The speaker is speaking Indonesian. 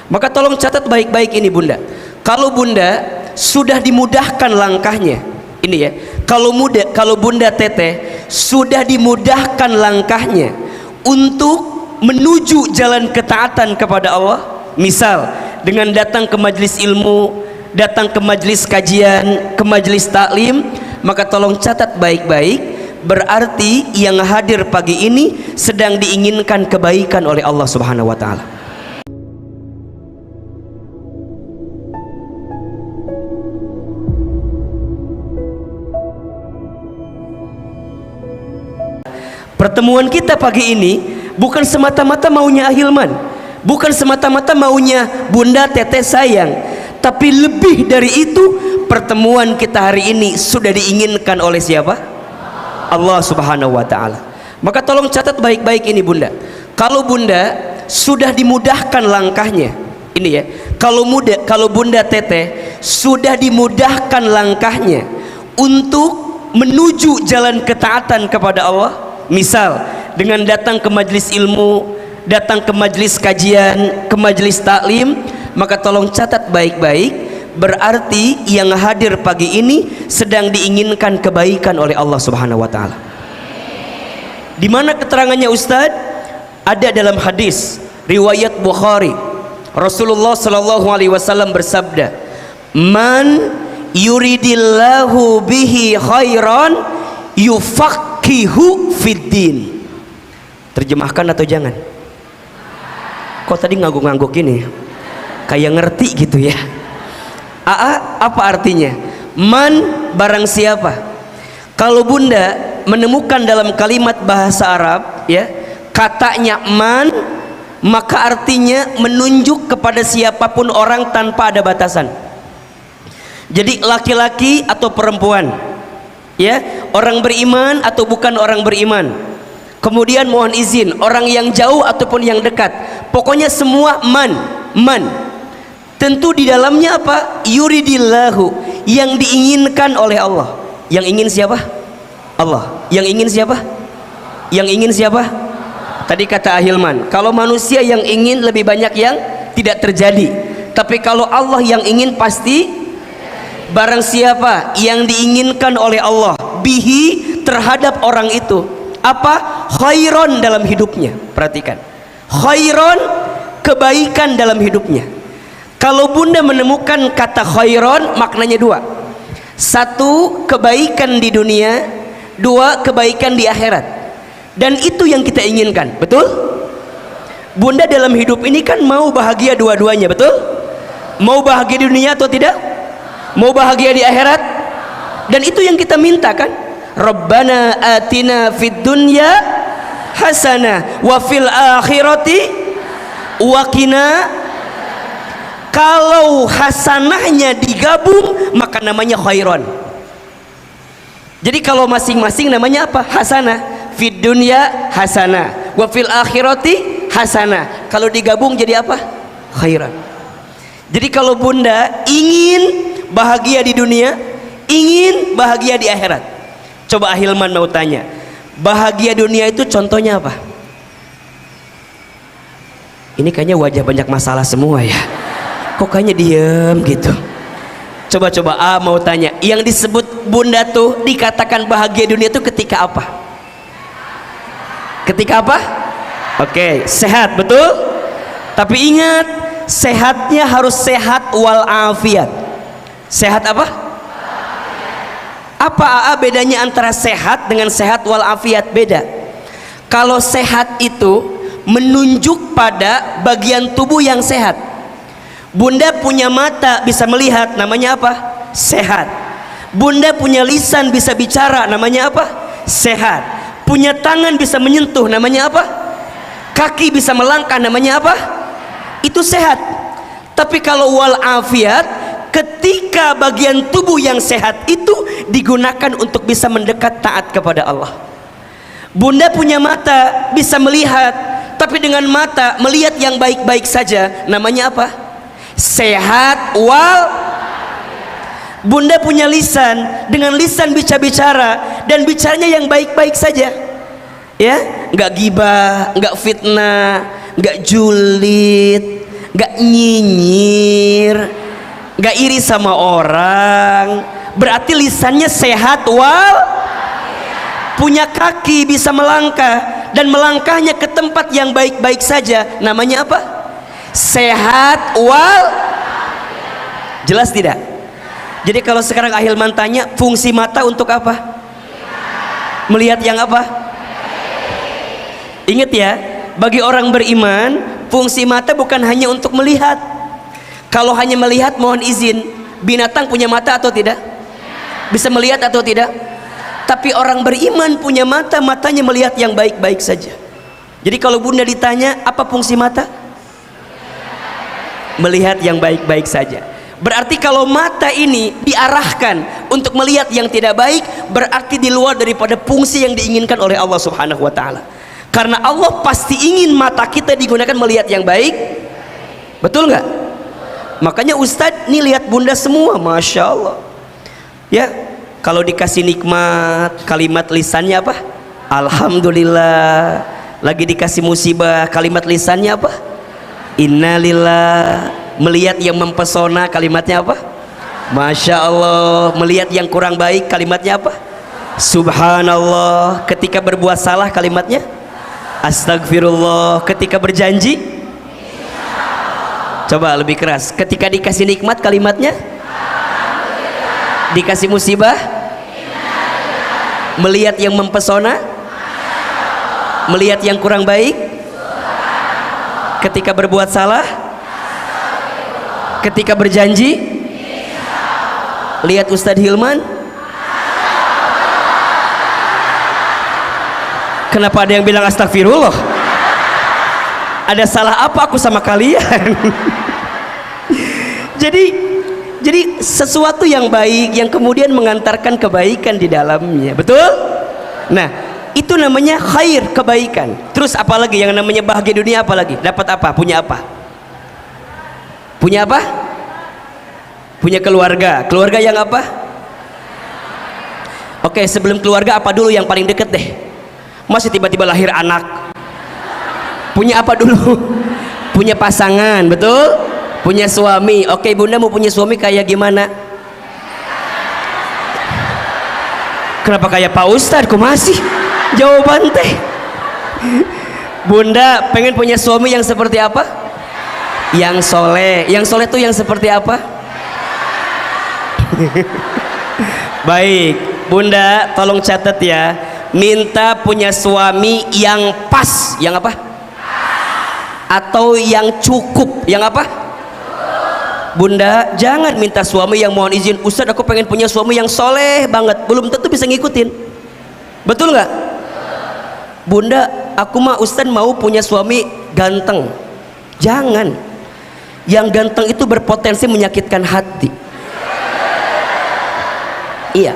Maka tolong catat baik-baik ini bunda. Kalau bunda sudah dimudahkan langkahnya, ini ya, kalau bunda teteh sudah dimudahkan langkahnya untuk menuju jalan ketaatan kepada Allah, misal dengan datang ke majelis ilmu, datang ke majelis kajian, ke majelis taklim, maka tolong catat baik-baik, berarti yang hadir pagi ini sedang diinginkan kebaikan oleh Allah Subhanahu wa taala. Pertemuan kita pagi ini bukan semata-mata maunya Ahilman, bukan semata-mata maunya Bunda Teteh sayang, tapi lebih dari itu, pertemuan kita hari ini sudah diinginkan oleh siapa? Allah Subhanahu wa taala. Maka tolong catat baik-baik ini bunda. Kalau bunda sudah dimudahkan langkahnya, ini ya, kalau bunda teteh sudah dimudahkan langkahnya untuk menuju jalan ketaatan kepada Allah, misal dengan datang ke majelis ilmu, datang ke majelis kajian, ke majelis taklim, maka tolong catat baik-baik, berarti yang hadir pagi ini sedang diinginkan kebaikan oleh Allah Subhanahu wa taala. Di mana keterangannya Ustaz? Ada dalam hadis riwayat Bukhari. Rasulullah sallallahu alaihi wasallam bersabda, "Man yuridillahu bihi khairan yufaqihu fiddin." Terjemahkan atau jangan? Kok tadi ngangguk-ngangguk gini? Kayak ngerti gitu ya. Apa artinya? Man, barang siapa. Kalau bunda menemukan dalam kalimat bahasa Arab ya, katanya man, maka artinya menunjuk kepada siapapun orang tanpa ada batasan. Jadi laki-laki atau perempuan ya, orang beriman atau bukan orang beriman, kemudian mohon izin orang yang jauh ataupun yang dekat, pokoknya semua man. Tentu di dalamnya apa? Yuridillahu, yang diinginkan oleh Allah. Yang ingin siapa? Allah. Yang ingin siapa? Yang ingin siapa? Tadi kata Ahilman, kalau manusia yang ingin lebih banyak yang tidak terjadi, tapi kalau Allah yang ingin pasti. Barang siapa yang diinginkan oleh Allah bihi, terhadap orang itu apa? Khairon dalam hidupnya. Perhatikan, khairon, kebaikan dalam hidupnya. Kalau bunda menemukan kata khairon, maknanya dua. Satu, kebaikan di dunia. Dua, kebaikan di akhirat. Dan itu yang kita inginkan, betul? Bunda dalam hidup ini kan mau bahagia dua-duanya, betul? Mau bahagia di dunia atau tidak? Mau bahagia di akhirat? Dan itu yang kita minta kan? Rabbana atina fid dunya hasanah wa fil akhirati wa qina. Kalau hasanahnya digabung maka namanya khairon. Jadi kalau masing-masing namanya apa? Hasanah. Fid dunya hasanah wa fil akhirati hasanah. Kalau digabung jadi apa? Khairan. Jadi kalau bunda ingin bahagia di dunia, ingin bahagia di akhirat, coba Ahilman mau tanya, bahagia dunia itu contohnya apa? Ini kayaknya wajah banyak masalah semua ya, kok kayaknya diem gitu. Coba mau tanya, yang disebut bunda tuh dikatakan bahagia dunia itu ketika apa? Ketika apa? Oke, sehat, betul? Tapi ingat, sehatnya harus sehat walafiat. Sehat apa? Apa bedanya antara sehat dengan sehat walafiat? Beda. Kalau sehat itu menunjuk pada bagian tubuh yang sehat. Bunda punya mata bisa melihat, namanya apa? Sehat. Bunda punya lisan bisa bicara, namanya apa? Sehat. Punya tangan bisa menyentuh, namanya apa? Kaki bisa melangkah, namanya apa? Itu sehat. Tapi kalau walafiat, ketika bagian tubuh yang sehat itu digunakan untuk bisa mendekat taat kepada Allah. Bunda punya mata bisa melihat, tapi dengan mata melihat yang baik-baik saja, namanya apa? Sehat wal. Bunda punya lisan, dengan lisan bisa bicara dan bicaranya yang baik-baik saja, ya, nggak gibah, nggak fitnah, nggak julid, nggak nyinyir, nggak iri sama orang, berarti lisannya sehat wal, punya kaki bisa melangkah, dan melangkahnya ke tempat yang baik-baik saja. Namanya apa? Sehat wal. Jelas tidak? Jadi kalau sekarang Ahilman tanya, fungsi mata untuk apa? Melihat yang apa? Ingat ya, bagi orang beriman, fungsi mata bukan hanya untuk melihat. Kalau hanya melihat, mohon izin, binatang punya mata atau tidak? Bisa melihat atau tidak? Tapi orang beriman punya mata, matanya melihat yang baik-baik saja. Jadi kalau bunda ditanya, apa fungsi mata? Melihat yang baik-baik saja. Berarti kalau mata ini diarahkan untuk melihat yang tidak baik, berarti di luar daripada fungsi yang diinginkan oleh Allah Subhanahu wa Ta'ala. Karena Allah pasti ingin mata kita digunakan melihat yang baik. Betul nggak? Makanya Ustadz nih lihat bunda semua, Masya Allah ya. Kalau dikasih nikmat, kalimat lisannya apa? Alhamdulillah. Lagi dikasih musibah, kalimat lisannya apa? Innalillah. Melihat yang mempesona, kalimatnya apa? Masya Allah. Melihat yang kurang baik, kalimatnya apa? Subhanallah. Ketika berbuat salah, kalimatnya Astagfirullah. Ketika berjanji, coba lebih keras. Ketika dikasih nikmat, kalimatnya dikasih musibah, melihat yang mempesona, melihat yang kurang baik, ketika berbuat salah, ketika berjanji. Lihat Ustadz Hilman, kenapa ada yang bilang astagfirullah? Ada salah apa aku sama kalian? Jadi sesuatu yang baik yang kemudian mengantarkan kebaikan di dalamnya, betul? Nah, itu namanya khair, kebaikan. Terus apalagi yang namanya bahagia dunia, apalagi? Dapat apa? Punya apa? Punya apa? Punya keluarga. Keluarga yang apa? Oke, sebelum keluarga apa dulu yang paling deket deh? Masih tiba-tiba lahir anak. Punya apa dulu? Punya pasangan, betul? Punya suami. Oke, bunda mau punya suami kayak gimana? Kenapa kayak Pak Ustadz? Kok masih jawaban teh? Bunda pengen punya suami yang seperti apa? Yang soleh. Yang soleh tuh yang seperti apa? Baik, bunda tolong catat ya. Minta punya suami yang pas. Yang apa? Atau yang cukup. Yang apa? Bunda jangan minta suami yang mohon izin Ustadz aku pengen punya suami yang soleh banget, belum tentu bisa ngikutin. Betul nggak? Bunda aku mah Ustadz mau punya suami ganteng. Jangan. Yang ganteng itu berpotensi menyakitkan hati. Iya.